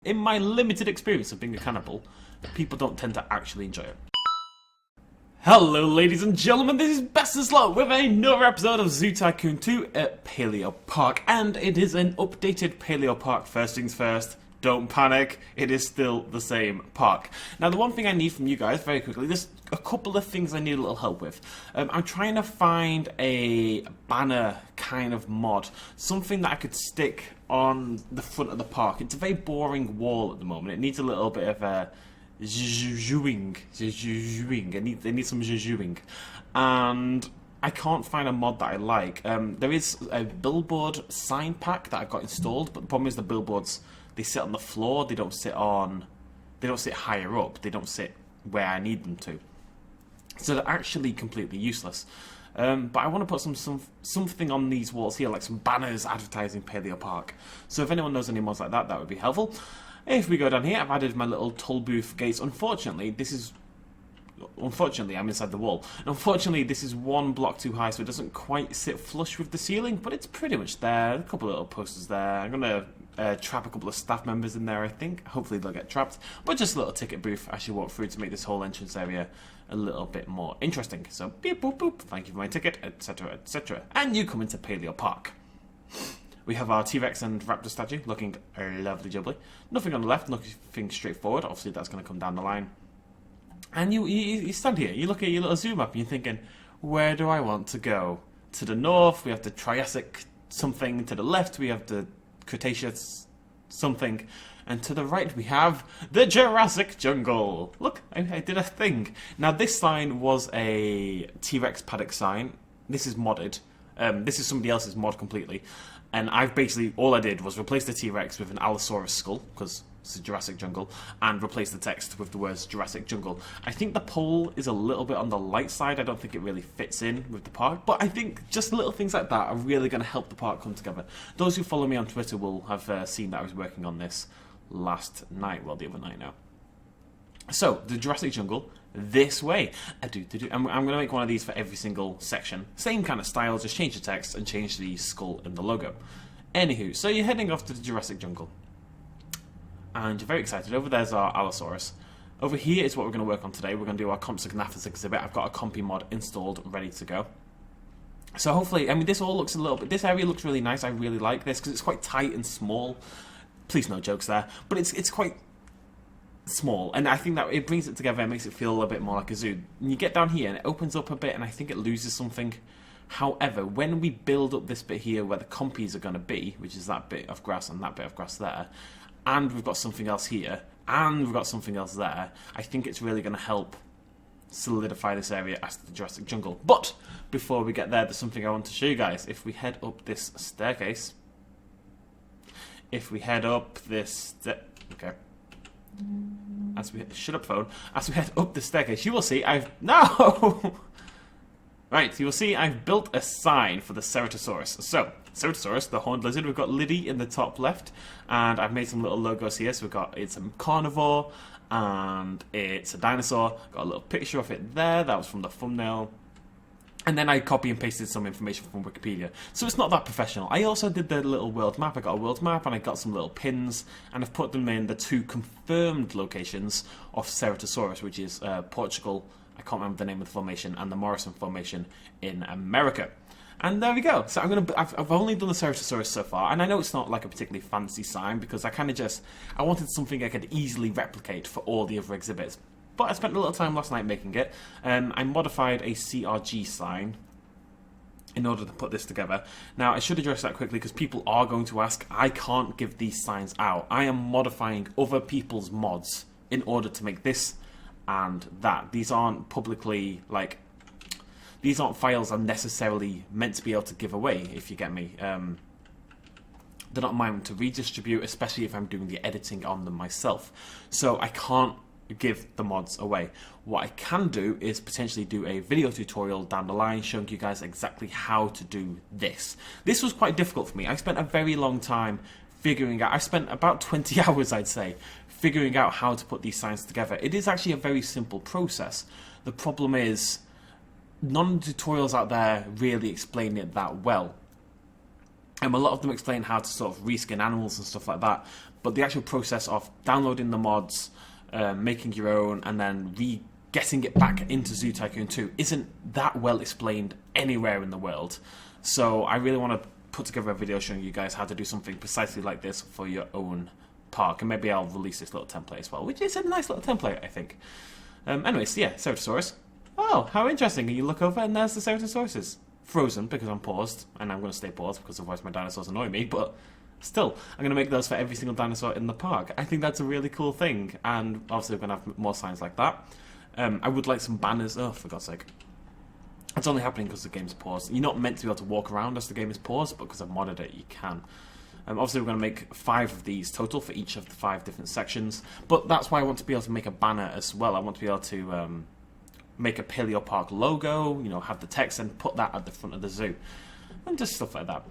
In my limited experience of being a cannibal, people don't tend to actually enjoy it. Hello ladies and gentlemen, this is BestInSlot with another episode of Zoo Tycoon 2 at Paleo Park, and it is an updated Paleo Park. First things first, don't panic, it is still the same park. Now the one thing I need from you guys, very quickly, there's a couple of things I need a little help with. I'm trying to find a banner kind of mod, something that I could stick on the front of the park. It's a very boring wall at the moment, it needs a little bit of a zhuzhing. They need some zhuzhing. And I can't find a mod that I like. There is a billboard sign pack that I've got installed, but the problem is the billboards, they sit on the floor, they don't sit higher up, they don't sit where I need them to. So they're actually completely useless. But I want to put something on these walls here, like some banners advertising Paleo Park. So if anyone knows any mods like that, that would be helpful. If we go down here, I've added my little toll booth gates. Unfortunately, I'm inside the wall. Unfortunately, this is one block too high, so it doesn't quite sit flush with the ceiling, but it's pretty much there. A couple of little posters there. I'm going to trap a couple of staff members in there, I think. Hopefully they'll get trapped. But just a little ticket booth as you walk through to make this whole entrance area a little bit more interesting. So, beep, boop, boop, thank you for my ticket, etc., etc. And you come into Paleo Park. We have our T-Rex and Raptor statue looking lovely jubbly. Nothing on the left, nothing straightforward. Obviously that's going to come down the line. And you stand here, you look at your little zoo map and you're thinking, where do I want to go? To the north we have the Triassic something, to the left we have the Cretaceous something, and to the right we have the Jurassic Jungle. Look, I did a thing. Now this sign was a T-Rex paddock sign. This is modded. This is somebody else's mod completely. And I've basically, all I did was replace the T-Rex with an Allosaurus skull, because it's a Jurassic Jungle, and replace the text with the words Jurassic Jungle. I think the pole is a little bit on the light side. I don't think it really fits in with the park, but I think just little things like that are really going to help the park come together. Those who follow me on Twitter will have seen that I was working on this last night, well, the other night now. So, the Jurassic Jungle, this way. I'm going to make one of these for every single section. Same kind of style, just change the text and change the skull and the logo. Anywho, so you're heading off to the Jurassic Jungle. And you're very excited. Over there's our Allosaurus. Over here is what we're going to work on today. We're going to do our Compsognathus exhibit. I've got a Compy mod installed, ready to go. So hopefully, I mean, this all looks a little bit... This area looks really nice. I really like this because it's quite tight and small. Please, no jokes there. But it's quite small, and I think that it brings it together and makes it feel a bit more like a zoo. And you get down here and it opens up a bit and I think it loses something. However, when we build up this bit here where the compies are going to be, which is that bit of grass and that bit of grass there, and we've got something else here, and we've got something else there, I think it's really going to help solidify this area as the Jurassic Jungle. But before we get there, there's something I want to show you guys. If we head up this staircase, okay. As we shut up phone. As we head up the staircase, you will see Right, you will see I've built a sign for the Ceratosaurus. So, Ceratosaurus, the horned lizard, we've got Liddy in the top left, and I've made some little logos here. So we've got it's a carnivore and it's a dinosaur. Got a little picture of it there. That was from the thumbnail. And then I copy and pasted some information from Wikipedia. So it's not that professional. I also did the little world map. I got a world map and I got some little pins. And I've put them in the two confirmed locations of Ceratosaurus, which is Portugal, I can't remember the name of the formation, and the Morrison Formation in America. And there we go. So I've only done the Ceratosaurus so far. And I know it's not like a particularly fancy sign because I wanted something I could easily replicate for all the other exhibits. But I spent a little time last night making it. I modified a CRG sign in order to put this together. Now, I should address that quickly because people are going to ask. I can't give these signs out. I am modifying other people's mods in order to make this and that. These aren't publicly, these aren't files I'm necessarily meant to be able to give away, if you get me. They're not mine to redistribute, especially if I'm doing the editing on them myself. So I can't give the mods away. What I can do is potentially do a video tutorial down the line showing you guys exactly how to do this. This was quite difficult for me. I spent a very long time figuring out, I spent about 20 hours I'd say, figuring out how to put these signs together. It is actually a very simple process. The problem is none of the tutorials out there really explain it that well. A lot of them explain how to sort of reskin animals and stuff like that, but the actual process of downloading the mods, making your own, and then getting it back into Zoo Tycoon 2 isn't that well explained anywhere in the world. So I really want to put together a video showing you guys how to do something precisely like this for your own park, and maybe I'll release this little template as well, which is a nice little template, I think. Anyways, yeah, Ceratosaurus. Oh, how interesting. And you look over and there's the Ceratosauruses. Frozen, because I'm paused, and I'm going to stay paused because otherwise my dinosaurs annoy me, but still, I'm going to make those for every single dinosaur in the park. I think that's a really cool thing, and obviously we're going to have more signs like that. I would like some banners. Oh, for God's sake. It's only happening because the game's paused. You're not meant to be able to walk around as the game is paused, but because I've modded it, you can. Obviously, we're going to make 5 of these total for each of the 5 different sections, but that's why I want to be able to make a banner as well. I want to be able to make a Paleo Park logo, you know, have the text and put that at the front of the zoo, and just stuff like that.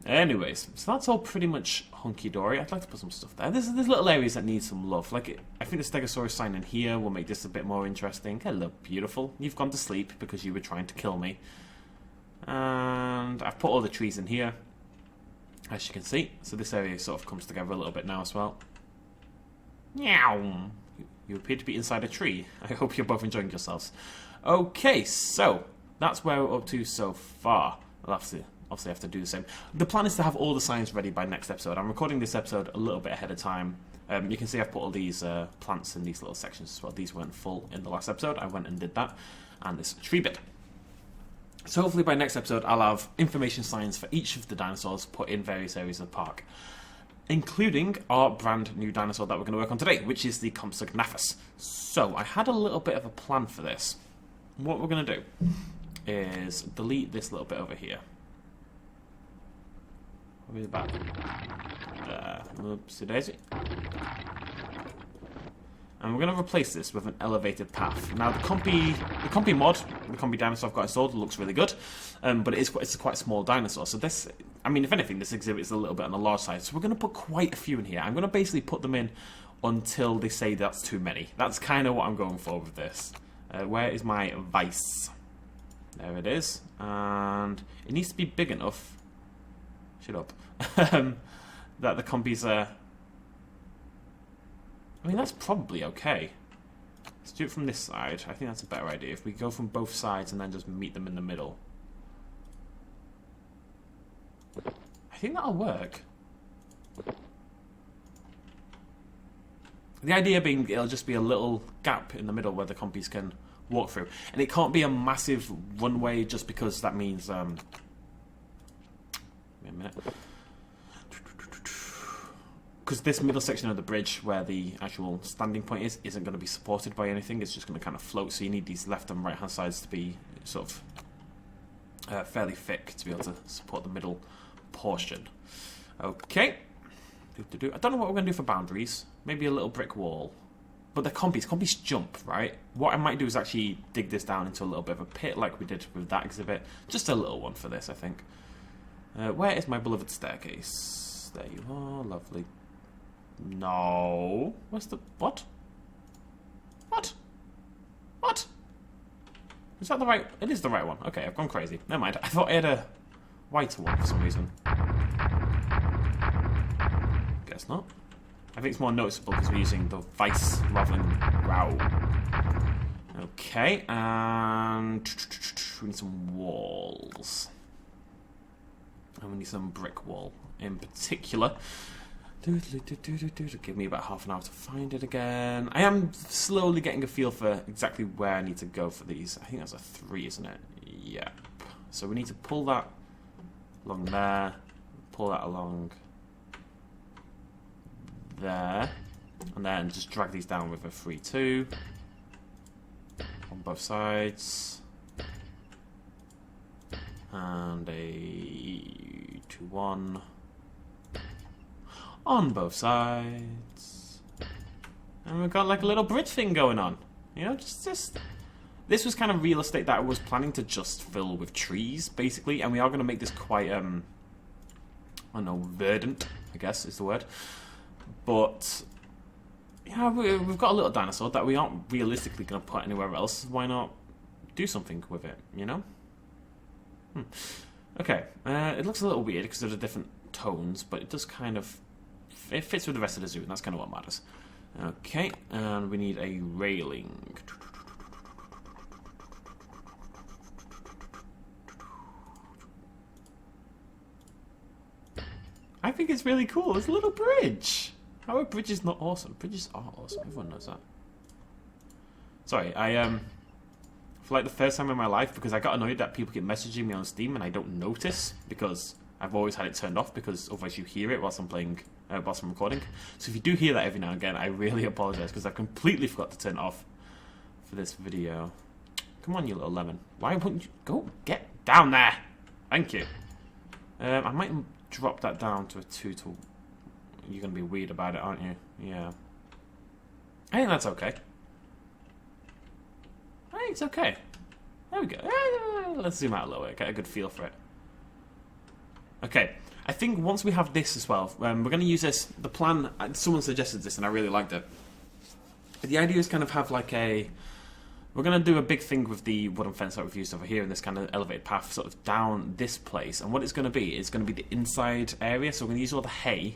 Anyways, so that's all pretty much hunky-dory. I'd like to put some stuff there. There's little areas that need some love. Like, I think the Stegosaurus sign in here will make this a bit more interesting. Hello, beautiful. You've gone to sleep because you were trying to kill me. And I've put all the trees in here, as you can see. So this area sort of comes together a little bit now as well. Meow. You appear to be inside a tree. I hope you're both enjoying yourselves. Okay, so that's where we're up to so far. I'll obviously have to do the same. The plan is to have all the signs ready by next episode. I'm recording this episode a little bit ahead of time. You can see I've put all these plants in these little sections as well. These weren't full in the last episode. I went and did that. And this tree bit. So hopefully by next episode I'll have information signs for each of the dinosaurs put in various areas of the park, including our brand new dinosaur that we're going to work on today, which is the Compsognathus. So I had a little bit of a plan for this. What we're going to do is delete this little bit over here. Where's the back? There. Oopsie daisy. And we're going to replace this with an elevated path. Now the Compy mod, the Compy dinosaur I've got installed, looks really good, but it's a quite small dinosaur. So this, I mean, if anything, this exhibit is a little bit on the large side. So we're going to put quite a few in here. I'm going to basically put them in until they say that's too many. That's kind of what I'm going for with this. Where is my vice? There it is. And it needs to be big enough. Shut up. That the Compy's I mean, that's probably okay. Let's do it from this side. I think that's a better idea. If we go from both sides and then just meet them in the middle. I think that'll work. The idea being it'll just be a little gap in the middle where the Compys can walk through. And it can't be a massive runway just because that means... Wait a minute. Because this middle section of the bridge where the actual standing point isn't going to be supported by anything. It's just going to kind of float. So you need these left and right hand sides to be sort of fairly thick to be able to support the middle portion. Okay. I don't know what we're going to do for boundaries. Maybe a little brick wall. But the Compys jump, right? What I might do is actually dig this down into a little bit of a pit like we did with that exhibit. Just a little one for this, I think. Where is my beloved staircase? There you are. Lovely. No. Where's the... What? What? What? Is that the right... It is the right one. Okay, I've gone crazy. Never mind. I thought I had a whiter one for some reason. Guess not. I think it's more noticeable because we're using the vice rather than wow. Okay, and... we need some walls. And we need some brick wall in particular. Give me about half an hour to find it again. I am slowly getting a feel for exactly where I need to go for these. I think that's a 3, isn't it? Yep. So we need to pull that along there. Pull that along there. And then just drag these down with a 3-2. On both sides. And a 2-1. On both sides. And we've got like a little bridge thing going on. You know, just... This was kind of real estate that I was planning to just fill with trees, basically. And we are going to make this quite, I don't know, verdant, I guess is the word. But, yeah, we've got a little dinosaur that we aren't realistically going to put anywhere else. Why not do something with it, you know? Okay, it looks a little weird because of the different tones, but it does kind of it fits with the rest of the zoo, and that's kind of what matters. Okay, and we need a railing. I think it's really cool. There's a little bridge. How are bridges not awesome? Bridges are awesome. Everyone knows that. Sorry, for like the first time in my life, because I got annoyed that people keep messaging me on Steam and I don't notice because I've always had it turned off, because otherwise you hear it whilst I'm playing, whilst I'm recording. So if you do hear that every now and again, I really apologise, because I completely forgot to turn it off for this video. Come on, you little lemon. Why wouldn't you go get down there? Thank you. I might drop that down to a 2 to... You're going to be weird about it, aren't you? Yeah. I think that's okay. I think it's okay. There we go. Let's zoom out a little bit, get a good feel for it. Okay, I think once we have this as well, we're going to use this, the plan, someone suggested this and I really liked it. The idea is kind of have like a, we're going to do a big thing with the wooden fence that we've used over here in this kind of elevated path sort of down this place. And what it's going to be the inside area, so we're going to use all the hay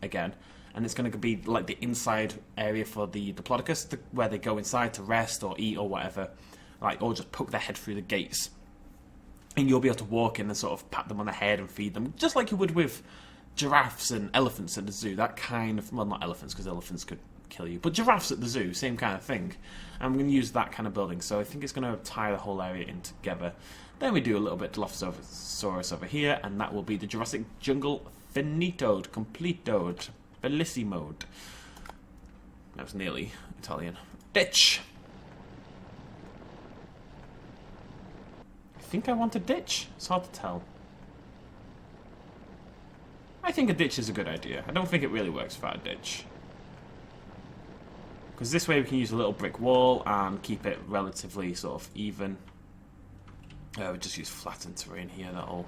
again. And it's going to be like the inside area for the Diplodocus, where they go inside to rest or eat or whatever, like, or just poke their head through the gates. And you'll be able to walk in and sort of pat them on the head and feed them, just like you would with giraffes and elephants at the zoo. That kind of, well, not elephants, because elephants could kill you, but giraffes at the zoo, same kind of thing. And I'm going to use that kind of building, so I think it's going to tie the whole area in together. Then we do a little bit of Dilophosaurus over here, and that will be the Jurassic Jungle finitoed, completoed, bellissimoed. That was nearly Italian. Ditch! I think I want a ditch. It's hard to tell. I think a ditch is a good idea. I don't think it really works without a ditch. Because this way we can use a little brick wall and keep it relatively sort of even. We'll just use flattened terrain here, that'll...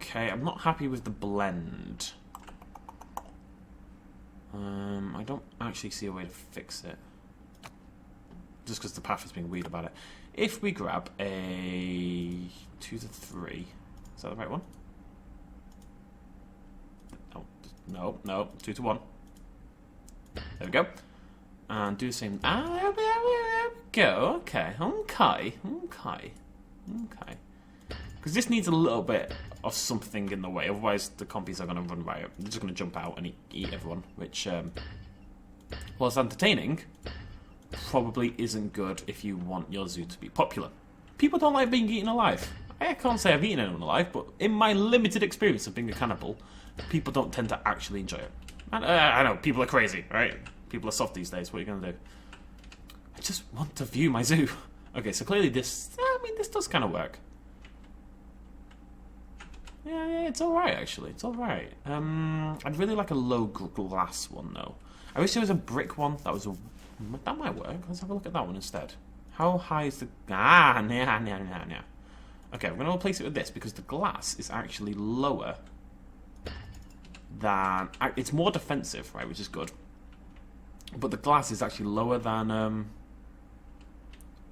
Okay, I'm not happy with the blend. I don't actually see a way to fix it. Just because the path is being weird about it. If we grab a 2 to 3, is that the right one? No, 2 to 1. There we go. And do the same. There we go. Okay. Because this needs a little bit of something in the way. Otherwise, the compies are going to run riot. They're just going to jump out and eat everyone, which, whilst entertaining, probably isn't good if you want your zoo to be popular. People don't like being eaten alive. I can't say I've eaten anyone alive, but in my limited experience of being a cannibal, people don't tend to actually enjoy it. And, I know, people are crazy, right? People are soft these days, what are you going to do? I just want to view my zoo. Okay, so clearly this, this does kind of work. Yeah, it's alright actually, it's alright. I'd really like a low glass one though. I wish there was a brick one, that might work. Let's have a look at that one instead. How high is the... Okay, we're going to replace it with this because the glass is actually lower than... It's more defensive, right, which is good. But the glass is actually lower than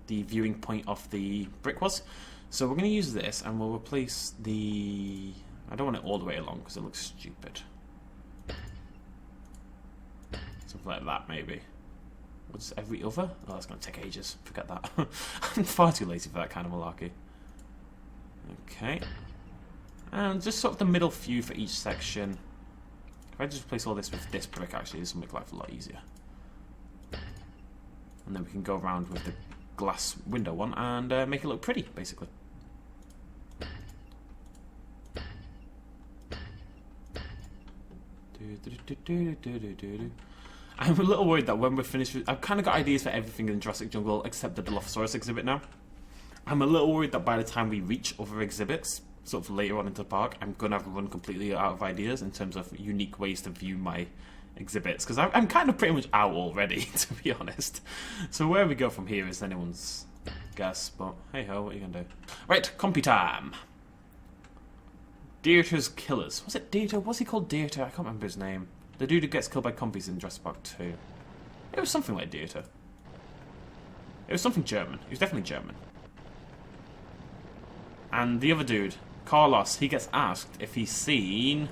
the viewing point of the brick was. So we're going to use this and we'll replace the... I don't want it all the way along because it looks stupid. Something like that, maybe. What's every other? Oh, that's going to take ages. Forget that. I'm far too lazy for that kind of malarkey. Okay. And just sort of the middle few for each section. If I just replace all this with this brick, actually, this will make life a lot easier. And then we can go around with the glass window one and make it look pretty, basically. I'm a little worried that when we're finished with... I've kind of got ideas for everything in Jurassic Jungle except the Dilophosaurus exhibit now. I'm a little worried that by the time we reach other exhibits, sort of later on into the park, I'm going to have run completely out of ideas in terms of unique ways to view my exhibits. Because I'm kind of pretty much out already, to be honest. So where we go from here is anyone's guess. But hey-ho, what are you going to do? Right, Compy time. Dieter's Killers. Was it Dieter? Was he called Dieter? I can't remember his name. The dude who gets killed by compies in Jurassic Park 2. It was something like Dieter. It was something German. He was definitely German. And the other dude, Carlos, he gets asked if he's seen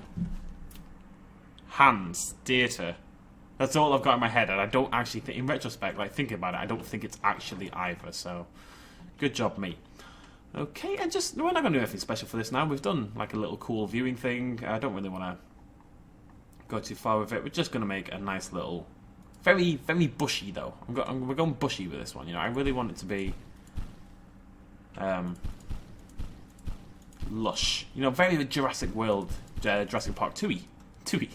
Hans Theatre. That's all I've got in my head, and I don't actually think, in retrospect, like thinking about it, I don't think it's actually either, so good job, me. Okay, and just, we're not going to do anything special for this now. We've done like a little cool viewing thing. I don't really want to go too far with it. We're just going to make a nice little, very, very bushy though. We're going bushy with this one, you know. I really want it to be lush. You know, very Jurassic World, Jurassic Park 2-y.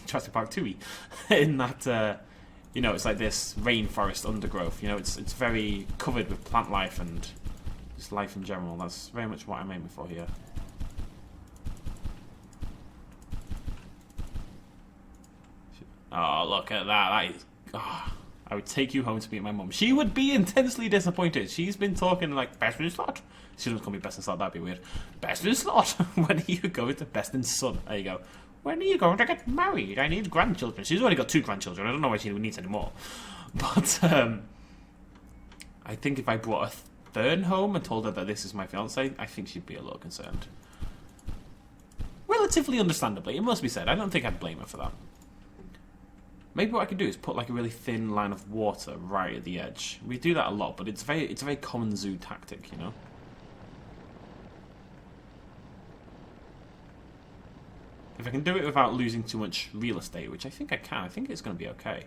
Jurassic Park 2-y. In that, you know, it's like this rainforest undergrowth. You know, it's very covered with plant life and just life in general. That's very much what I'm aiming for here. Oh, look at that. That is... Oh, I would take you home to meet my mum. She would be intensely disappointed. She's been talking like, BestInSlot. She doesn't call me BestInSlot, that'd be weird. BestInSlot. When are you going to BestInSon? There you go. When are you going to get married? I need grandchildren. She's already got 2 grandchildren. I don't know why she needs any more. But, I think if I brought a third home and told her that this is my fiance, I think she'd be a little concerned. Relatively understandably, it must be said. I don't think I'd blame her for that. Maybe what I could do is put like a really thin line of water right at the edge. We do that a lot, but it's a very common zoo tactic, you know. If I can do it without losing too much real estate, which I think I can, I think it's going to be okay.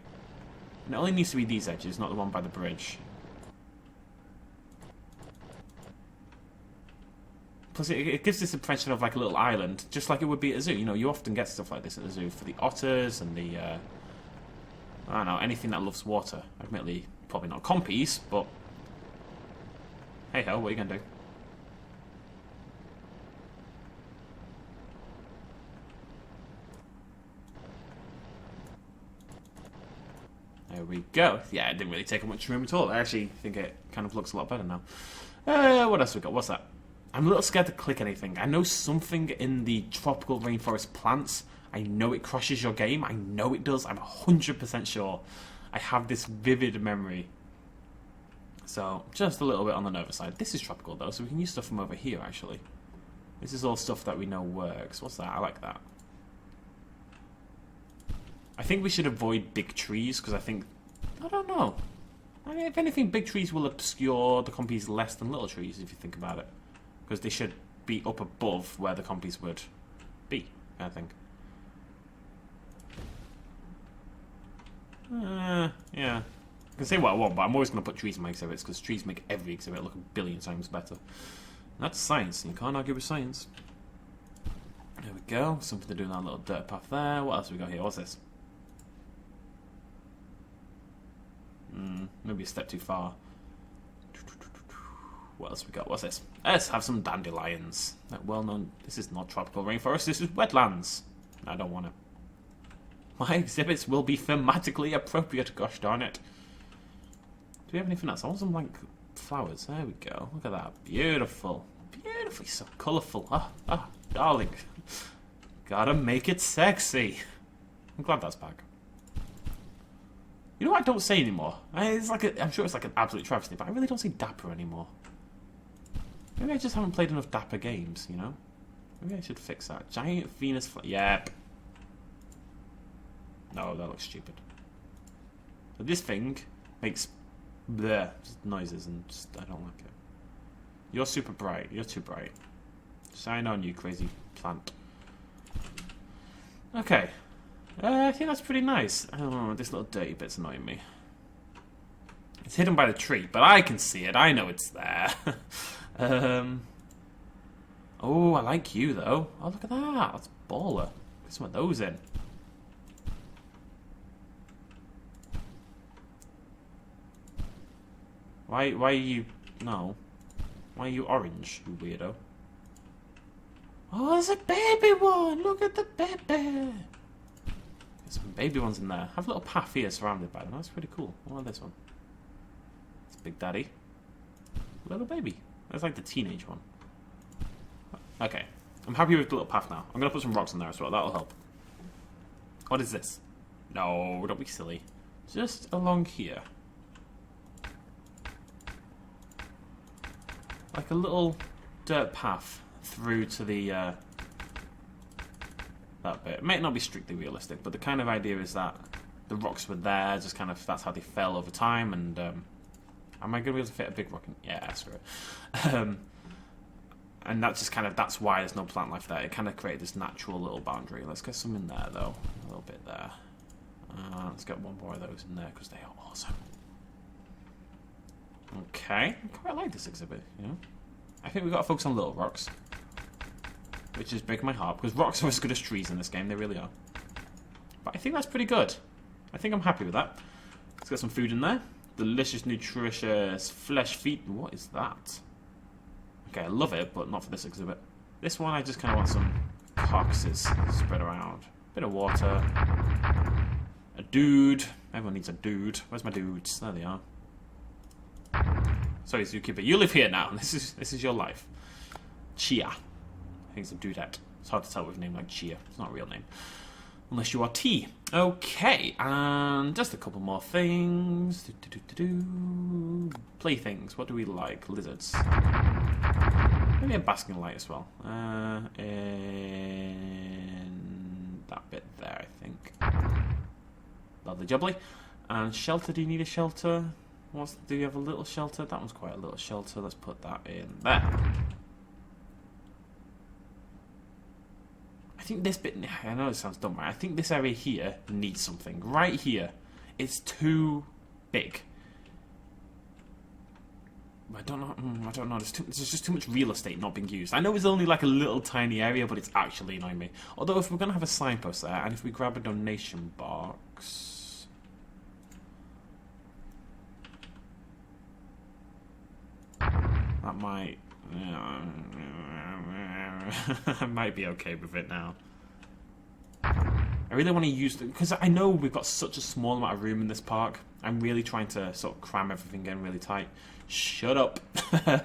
And it only needs to be these edges, not the one by the bridge. Plus, it gives this impression of like a little island, just like it would be at a zoo. You know, you often get stuff like this at the zoo for the otters and the, I don't know, anything that loves water. Admittedly, probably not compies, but hey ho, what are you going to do? There we go. Yeah, it didn't really take up much room at all. I actually think it kind of looks a lot better now. What else we got? What's that? I'm a little scared to click anything. I know something in the tropical rainforest plants. I know it crashes your game. I know it does. I'm 100% sure. I have this vivid memory. So, just a little bit on the nervous side. This is tropical though, so we can use stuff from over here actually. This is all stuff that we know works. What's that? I like that. I think we should avoid big trees, because I don't know. I mean, if anything, big trees will obscure the compies less than little trees, if you think about it. Because they should be up above where the compies would be, I think. Yeah. I can say what I want, but I'm always going to put trees in my exhibits, because trees make every exhibit look a billion times better. And that's science, and you can't argue with science. There we go. Something to do in that little dirt path there. What else have we got here? What's this? Maybe a step too far. What else we got? What's this? Let's have some dandelions. That well-known... This is not tropical rainforest, this is wetlands. I don't want to. My exhibits will be thematically appropriate, gosh darn it. Do we have anything else? I want some, like, flowers. There we go. Look at that. Beautiful. Beautifully so colourful. Ah, darling. Gotta make it sexy. I'm glad that's back. You know what I don't say anymore? It's like I'm sure it's like an absolute travesty, but I really don't say Dapper anymore. Maybe I just haven't played enough Dapper games, you know? Maybe I should fix that. Giant Venus Yep. No, that looks stupid. But this thing makes bleh, just noises and just, I don't like it. You're super bright. You're too bright. Shine on, you crazy plant. Okay. I think that's pretty nice. I don't know, this little dirty bit's annoying me. It's hidden by the tree, but I can see it. I know it's there. Oh, I like you, though. Oh, look at that. That's baller. Get some of those in. Why are you... No. Why are you orange, you weirdo? Oh, there's a baby one! Look at the baby! There's some baby ones in there. Have a little path here surrounded by them. That's pretty cool. What about this one? It's Big Daddy. Little baby. That's like the teenage one. Okay. I'm happy with the little path now. I'm going to put some rocks in there as well. That'll help. What is this? No, don't be silly. Just along here. Like a little dirt path through to the that bit. It might not be strictly realistic, but the kind of idea is that the rocks were there, just kind of that's how they fell over time. And am I going to be able to fit a big rock in? Yeah, screw it. And that's just kind of, that's why there's no plant life there. It kind of created this natural little boundary. Let's get some in there though, a little bit there. Let's get one more of those in there because they are awesome. Okay, I quite like this exhibit, you know. I think we've got to focus on little rocks, which is breaking my heart because rocks are as good as trees in this game, they really are. But I think that's pretty good. I think I'm happy with that. Let's get some food in there. Delicious, nutritious flesh feet. What is that? Okay, I love it, but not for this exhibit. This one, I just kind of want some carcasses spread around. Bit of water. A dude. Everyone needs a dude. Where's my dudes? There they are. Sorry, zookeeper. You live here now. This is your life. Chia. I think it's a dudette. It's hard to tell with a name like Chia. It's not a real name. Unless you are T. Okay, and just a couple more things. Playthings. What do we like? Lizards. Maybe a basking light as well. In that bit there, I think. Lovely jubbly. And shelter. Do you need a shelter? Do you have a little shelter? That one's quite a little shelter. Let's put that in there. I think this bit, I know it sounds dumb, right? I think this area here needs something. Right here, it's too big. I don't know. There's just too much real estate not being used. I know it's only like a little tiny area, but it's actually annoying me. Although if we're going to have a signpost there, and if we grab a donation box... That might... I might be okay with it now. I really want to use it because I know we've got such a small amount of room in this park. I'm really trying to sort of cram everything in really tight. Shut up. Yeah,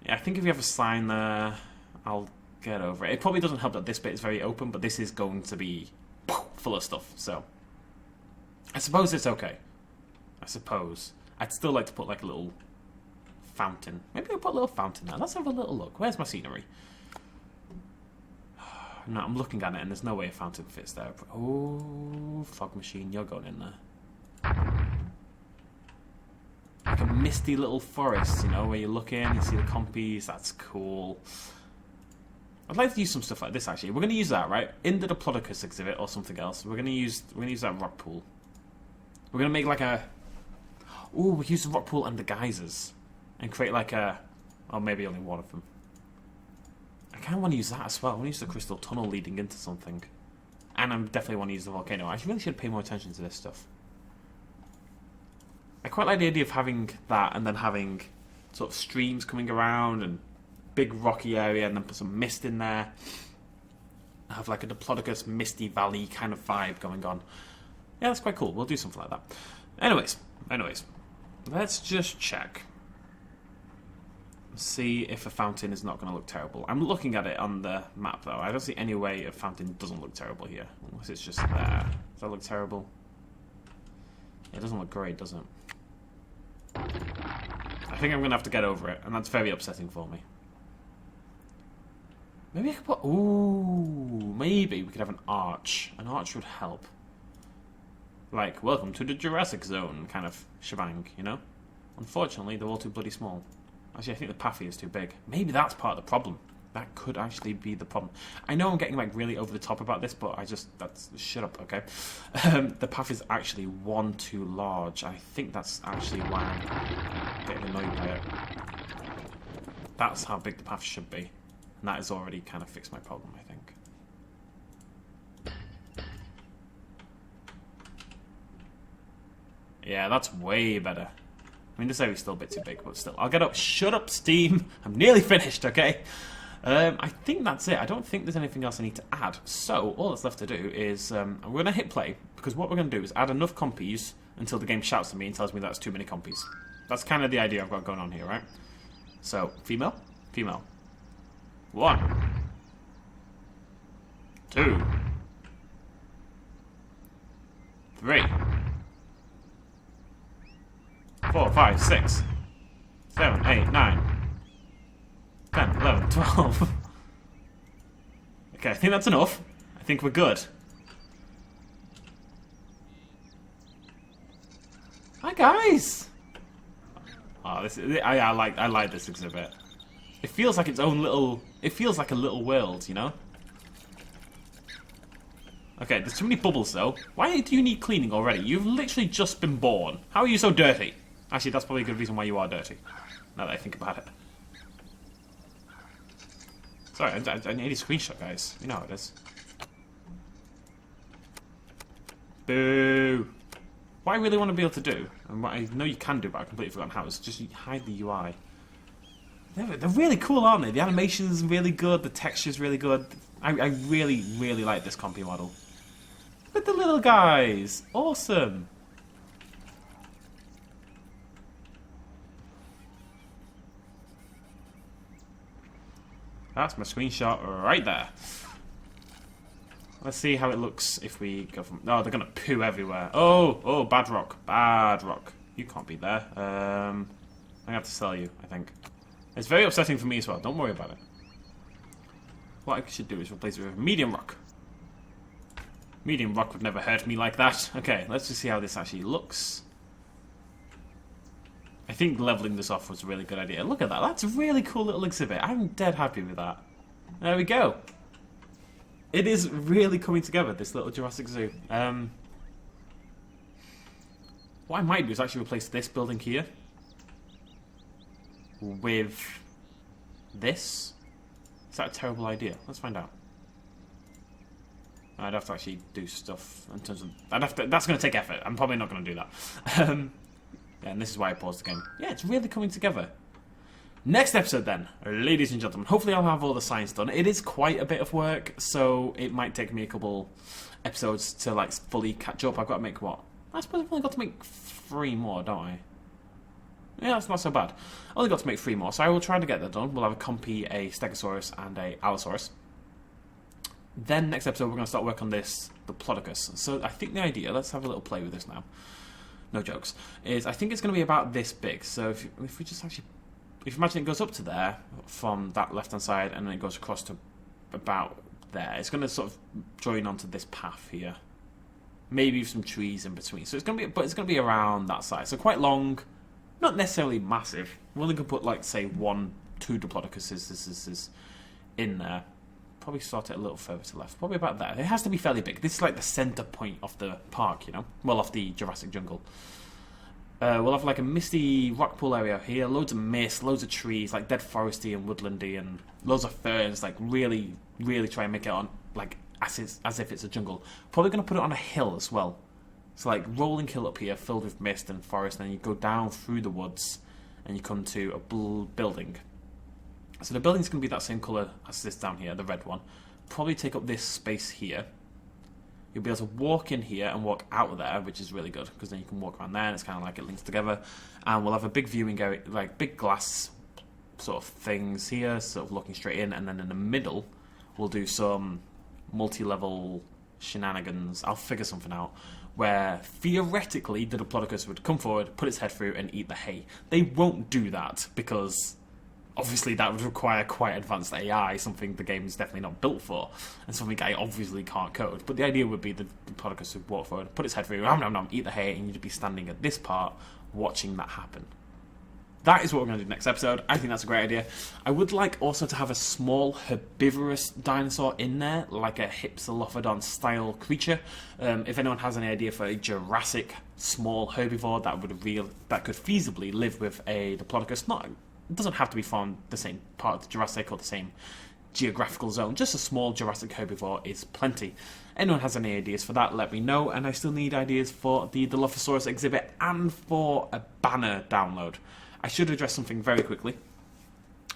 I think if you have a sign there, I'll get over it. It probably doesn't help that this bit is very open, but this is going to be full of stuff. So I suppose it's okay. I suppose. I'd still like to put like a little fountain. Maybe I'll put a little fountain there. Let's have a little look. Where's my scenery? No, I'm looking at it and there's no way a fountain fits there. Oh, fog machine, you're going in there. Like a misty little forest, you know, where you look in, you see the compies. That's cool. I'd like to use some stuff like this actually. We're going to use that, right? In the Diplodocus exhibit or something else. We're going to use that rock pool. We're going to make like a... Ooh, we use the rock pool and the geysers. And create like a... Oh, maybe only one of them. I kind of want to use that as well. I want to use the crystal tunnel leading into something. And I definitely want to use the volcano. I really should pay more attention to this stuff. I quite like the idea of having that and then having sort of streams coming around and big rocky area and then put some mist in there. Have like a Diplodocus misty valley kind of vibe going on. Yeah, that's quite cool. We'll do something like that. Anyways. Let's just check. See if a fountain is not going to look terrible. I'm looking at it on the map though. I don't see any way a fountain doesn't look terrible here. Unless it's just there. Does that look terrible? It doesn't look great, does it? I think I'm going to have to get over it, and that's very upsetting for me. Maybe I could put... Ooh, maybe we could have an arch. An arch would help. Like, welcome to the Jurassic Zone kind of shebang, you know? Unfortunately, they're all too bloody small. Actually, I think the path here is too big. Maybe that's part of the problem. That could actually be the problem. I know I'm getting like really over the top about this, but shut up, okay? The path is actually one too large. I think that's actually why I'm getting annoyed by it. That's how big the path should be. And that has already kind of fixed my problem, I think. Yeah, that's way better. I mean, this area's still a bit too big, but still. I'll get up. Shut up, Steam. I'm nearly finished, okay? I think that's it. I don't think there's anything else I need to add. So, all that's left to do is... I'm going to hit play, because what we're going to do is add enough compies until the game shouts at me and tells me that's too many compies. That's kind of the idea I've got going on here, right? So, female. 1, 2, 3, 4, 5, 6, 7, 8, 9, 10, 10, 11, 12. Okay, I think that's enough. I think we're good. Hi guys! Oh, this is, I like this exhibit. It feels like its own little. It feels like a little world, you know. Okay, there's too many bubbles though. Why do you need cleaning already? You've literally just been born. How are you so dirty? Actually, that's probably a good reason why you are dirty. Now that I think about it. Sorry, I need a screenshot, guys. You know how it is. Boo! What I really want to be able to do, and what I know you can do, but I've completely forgotten how, is just hide the UI. They're really cool, aren't they? The animation's really good, the texture's really good. I really, really like this Compy model. Look at the little guys! Awesome! That's my screenshot right there. Let's see how it looks if we go from... Oh, they're going to poo everywhere. Oh, bad rock. Bad rock. You can't be there. I'm going to have to sell you, I think. It's very upsetting for me as well. Don't worry about it. What I should do is replace it with medium rock. Medium rock would never hurt me like that. Okay, let's just see how this actually looks. I think leveling this off was a really good idea. Look at that. That's a really cool little exhibit. I'm dead happy with that. There we go. It is really coming together, this little Jurassic Zoo. What I might do is actually replace this building here with this. Is that a terrible idea? Let's find out. I'd have to actually do stuff in terms of... that's going to take effort. I'm probably not going to do that. Yeah, and this is why I paused the game. Yeah, it's really coming together. Next episode then, ladies and gentlemen. Hopefully I'll have all the science done. It is quite a bit of work, so it might take me a couple episodes to like fully catch up. I've got to make what? I suppose I've only got to make 3 more, don't I? Yeah, that's not so bad. Only got to make 3 more, so I will try to get that done. We'll have a Compy, a Stegosaurus, and a Allosaurus. Then next episode we're going to start work on this, the Plodocus. So I think the idea, let's have a little play with this now. No jokes. Is I think it's going to be about this big. So if we just actually, if you imagine it goes up to there from that left hand side and then it goes across to about there, it's going to sort of join onto this path here. Maybe some trees in between. So it's going to be, but it's going to be around that size. So quite long, not necessarily massive. We're only going to put like say 1, 2 Diplodocuses in there. Probably start it a little further to the left. Probably about there. It has to be fairly big. This is like the centre point of the park, you know? Well, of the Jurassic Jungle. We'll have like a misty rock pool area here. Loads of mist, loads of trees, like dead foresty and woodlandy, and loads of ferns. Like really, really try and make it on like as if it's a jungle. Probably going to put it on a hill as well. So like rolling hill up here filled with mist and forest. And then you go down through the woods and you come to a building. So the building's going to be that same colour as this down here, the red one. Probably take up this space here. You'll be able to walk in here and walk out of there, which is really good, because then you can walk around there and it's kind of like it links together. And we'll have a big viewing area, like big glass sort of things here, sort of looking straight in. And then in the middle, we'll do some multi-level shenanigans. I'll figure something out. Where theoretically the Diplodocus would come forward, put its head through and eat the hay. They won't do that because... obviously that would require quite advanced AI, something the game is definitely not built for, and something I obviously can't code. But the idea would be the Diplodocus would walk forward, put its head through, eat the hay, and you'd be standing at this part watching that happen. That is what we're going to do next episode. I think that's a great idea. I would like also to have a small herbivorous dinosaur in there, like a Hypsilophodon style creature. If anyone has any idea for a Jurassic small herbivore that could feasibly live with a Diplodocus, it doesn't have to be from the same part of the Jurassic or the same geographical zone. Just a small Jurassic herbivore is plenty. Anyone has any ideas for that, let me know. And I still need ideas for the Dilophosaurus exhibit and for a banner download. I should address something very quickly.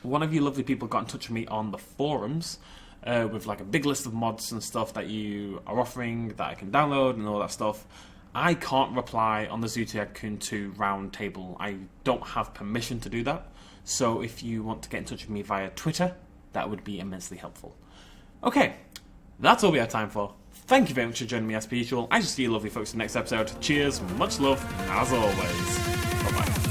One of you lovely people got in touch with me on the forums with like a big list of mods and stuff that you are offering that I can download and all that stuff. I can't reply on the Tycoon 2 round table. I don't have permission to do that. So if you want to get in touch with me via Twitter, that would be immensely helpful. Okay, that's all we have time for. Thank you very much for joining me as per usual. I shall see you lovely folks in the next episode. Cheers, much love, as always. Bye-bye.